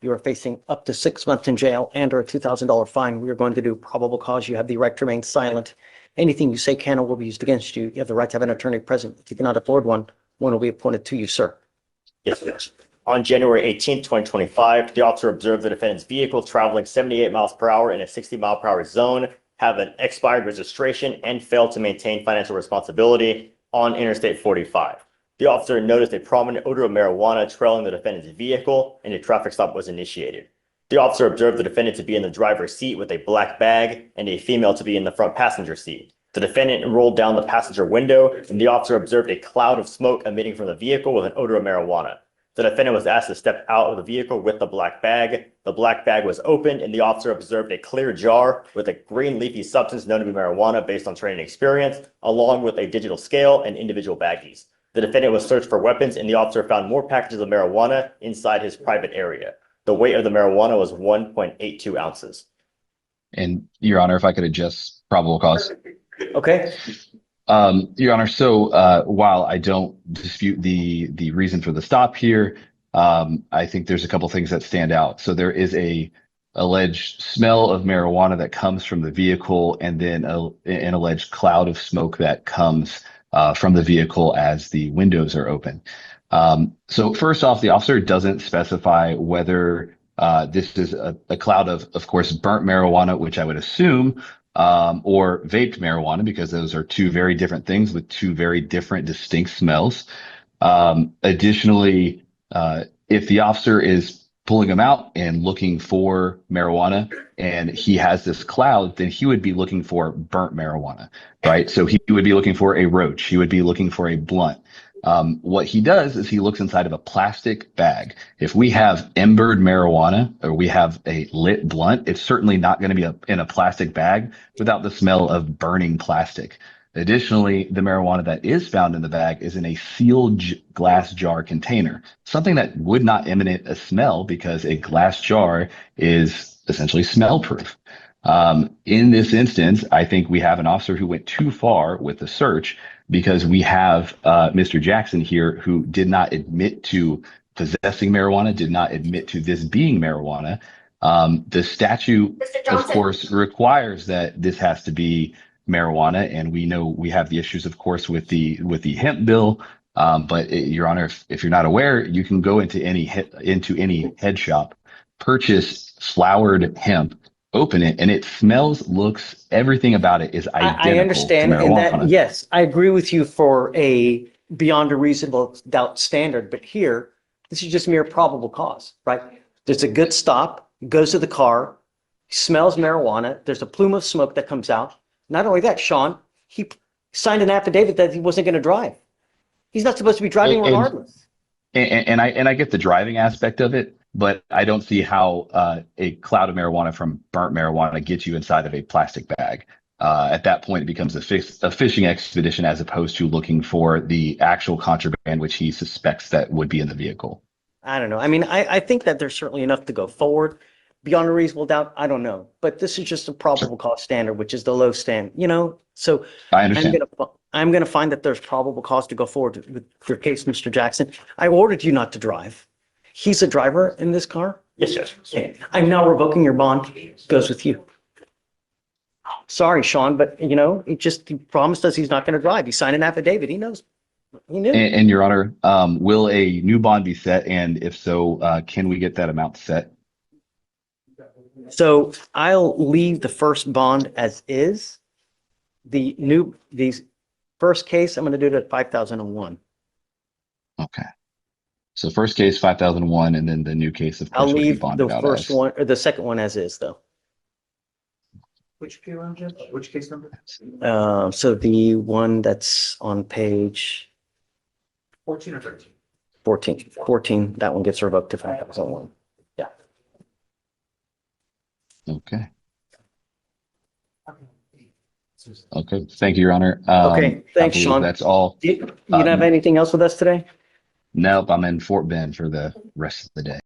You are facing up to 6 months in jail and or a $2,000 fine. We are going to do probable cause. You have the right to remain silent. Anything you say can or will be used against you. You have the right to have an attorney present. If you cannot afford one, one will be appointed to you, sir. Yes, Judge. On January 18, 2025, the officer observed the defendant's vehicle traveling 78 miles per hour in a 60 mile per hour zone, have an expired registration, and failed to maintain financial responsibility on Interstate 45. The officer noticed a prominent odor of marijuana trailing the defendant's vehicle, and a traffic stop was initiated. The officer observed the defendant to be in the driver's seat with a black bag and a female to be in the front passenger seat. The defendant rolled down the passenger window, and the officer observed a cloud of smoke emitting from the vehicle with an odor of marijuana. The defendant was asked to step out of the vehicle with the black bag. The black bag was opened, and the officer observed a clear jar with a green leafy substance known to be marijuana based on training experience, along with a digital scale and individual baggies. The defendant was searched for weapons, and the officer found more packages of marijuana inside his private area. The weight of the marijuana was 1.82 ounces. And Your Honor, if I could adjust probable cause. Okay. Your Honor, so while I don't dispute the reason for the stop here, I think there's a couple things that stand out. So there is a alleged smell of marijuana that comes from the vehicle, and then an alleged cloud of smoke that comes from the vehicle as the windows are open. So first off, the officer doesn't specify whether this is a cloud of course, burnt marijuana, which I would assume, or vaped marijuana, because those are two very different things with two very different distinct smells. Additionally, if the officer is pulling them out and looking for marijuana and he has this cloud, then he would be looking for burnt marijuana, right? So he would be looking for a roach. He would be looking for a blunt. What he does is he looks inside of a plastic bag. If we have embered marijuana or we have a lit blunt, it's certainly not going to be in a plastic bag without the smell of burning plastic. Additionally, the marijuana that is found in the bag is in a sealed glass jar container, something that would not emanate a smell because a glass jar is essentially smell proof. In this instance, I think we have an officer who went too far with the search, because we have Mr. Jackson here who did not admit to possessing marijuana, did not admit to this being marijuana. The statute, of course, requires that this has to be marijuana, and we know we have the issues, of course, with the hemp bill. But Your Honor, if you're not aware, you can go into any head shop, purchase flowered hemp, open it, and it smells, looks, everything about it is identical. I understand, to and that, marijuana. yes, I agree with you for a beyond a reasonable doubt standard, but here, this is just mere probable cause, right? There's a good stop, goes to the car, smells marijuana, there's a plume of smoke that comes out. Not only that, Sean, he signed an affidavit that he wasn't going to drive. He's not supposed to be driving regardless. And I get the driving aspect of it, but I don't see how a cloud of marijuana from burnt marijuana gets you inside of a plastic bag. At that point, it becomes a fishing expedition as opposed to looking for the actual contraband, which he suspects that would be in the vehicle. I don't know. I mean, I think that there's certainly enough to go forward. Beyond a reasonable doubt, I don't know. But this is just a probable cause standard, which is the low stand, you know? So I understand. I'm going to find that there's probable cause to go forward with your case, Mr. Jackson. I ordered you not to drive. He's a driver in this car? Yes, Judge. Okay. I'm now revoking your bond. Goes with you. Sorry, Sean, but you know, he promised us he's not going to drive. He signed an affidavit. He knows. He knew. And Your Honor, will a new bond be set? And if so, can we get that amount set? So I'll leave the first bond as is. The first case, I'm going to do it at 5,001. Okay. So first case 5,001, and then the new case, of course, I'll would be leave bonded the out first as. one or the second one as is, though. Which case number? So the one that's on page 14 or 13? 14. 14. That one gets revoked to 5,001. Yeah. Okay. Okay. Thank you, Your Honor. Okay. Thanks, I believe Sean. that's all. You don't have anything else with us today? Nope. I'm in Fort Bend for the rest of the day.